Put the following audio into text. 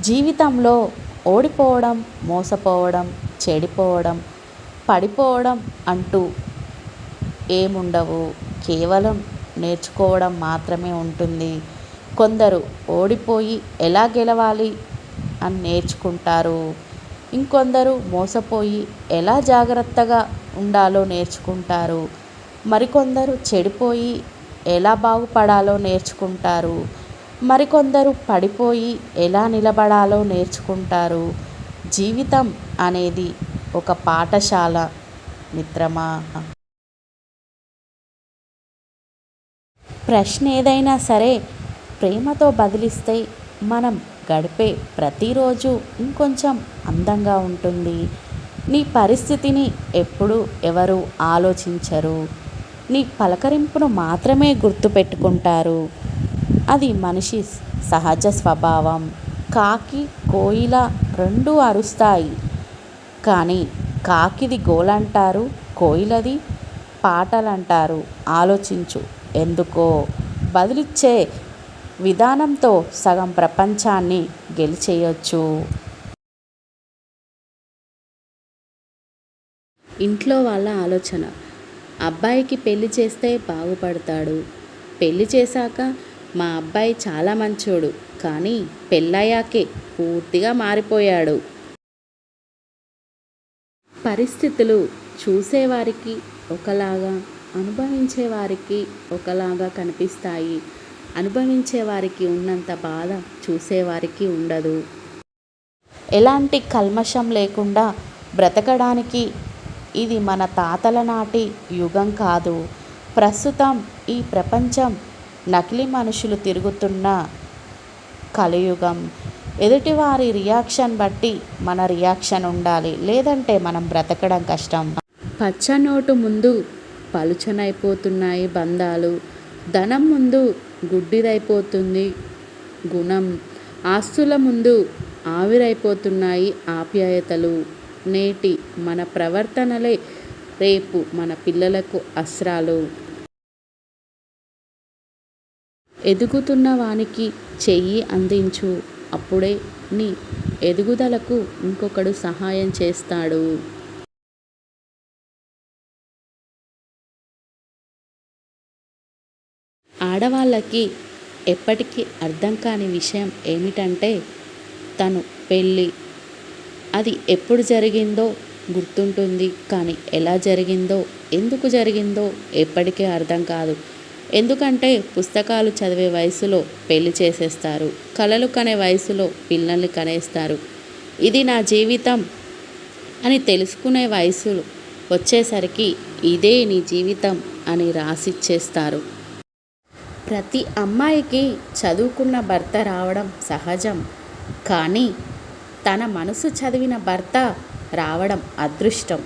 జీవితంలో ఓడిపోవడం, మోసపోవడం, చెడిపోవడం, పడిపోవడం అంటూ ఏముండవు. కేవలం నేర్చుకోవడం మాత్రమే ఉంటుంది. కొందరు ఓడిపోయి ఎలా గెలవాలి అని నేర్చుకుంటారు. ఇంకొందరు మోసపోయి ఎలా జాగ్రత్తగా ఉండాలో నేర్చుకుంటారు. మరికొందరు చెడిపోయి ఎలా బాగుపడాలో నేర్చుకుంటారు. మరికొందరు పడిపోయి ఎలా నిలబడాలో నేర్చుకుంటారు. జీవితం అనేది ఒక పాఠశాల మిత్రమా. ప్రశ్న ఏదైనా సరే ప్రేమతో బదిలిస్తే మనం గడిపే ప్రతిరోజు ఇంకొంచెం అందంగా ఉంటుంది. నీ పరిస్థితిని ఎప్పుడు ఎవరు ఆలోచించరు. నీ పలకరింపును మాత్రమే గుర్తుపెట్టుకుంటారు. అది మనిషి సహజ స్వభావం. కాకి, కోయిల రెండూ అరుస్తాయి. కానీ కాకిది గోలంటారు, కోయిలది పాటలంటారు. ఆలోచించు ఎందుకో. బదులిచ్చే విధానంతో సగం ప్రపంచాన్ని గెలిచేయొచ్చు. ఇంట్లో వాళ్ళ ఆలోచన: అబ్బాయికి పెళ్లి చేస్తే బాగుపడతాడు. పెళ్లి చేశాక మా అబ్బాయి చాలా మంచోడు, కానీ పెళ్ళయ్యాకే పూర్తిగా మారిపోయాడు. పరిస్థితులు చూసేవారికి ఒకలాగా, అనుభవించేవారికి ఒకలాగా కనిపిస్తాయి. అనుభవించేవారికి ఉన్నంత బాధ చూసేవారికి ఉండదు. ఎలాంటి కల్మషం లేకుండా బ్రతకడానికి ఇది మన తాతల నాటి యుగం కాదు. ప్రస్తుతం ఈ ప్రపంచం నకిలీ మనుషులు తిరుగుతున్న కలియుగం. ఎదుటివారి రియాక్షన్ బట్టి మన రియాక్షన్ ఉండాలి, లేదంటే మనం బ్రతకడం కష్టం. పచ్చనోటు ముందు పలుచనైపోతున్నాయి బంధాలు. ధనం ముందు గుడ్డిదైపోతుంది గుణం. ఆస్తుల ముందు ఆవిరైపోతున్నాయి ఆప్యాయతలు. నేటి మన ప్రవర్తనలే రేపు మన పిల్లలకు అస్త్రాలు. ఎదుగుతున్న వానికి చెయ్యి అందించు, అప్పుడే నీ ఎదుగుదలకు ఇంకొకడు సహాయం చేస్తాడు. ఆడవాళ్ళకి ఎప్పటికీ అర్థం కాని విషయం ఏమిటంటే, తను పెళ్ళి అది ఎప్పుడు జరిగిందో గుర్తుంటుంది, కానీ ఎలా జరిగిందో, ఎందుకు జరిగిందో ఎప్పటికీ అర్థం కాదు. ఎందుకంటే పుస్తకాలు చదివే వయసులో పెళ్లి చేసేస్తారు. కలలు కనే వయసులో పిల్లల్ని కనేస్తారు. ఇది నా జీవితం అని తెలుసుకునే వయసు వచ్చేసరికి ఇదే నీ జీవితం అని రాసిచ్చేస్తారు. ప్రతి అమ్మాయికి చదువుకున్న భర్త రావడం సహజం, కానీ తన మనసు చదివిన భర్త రావడం అదృష్టం.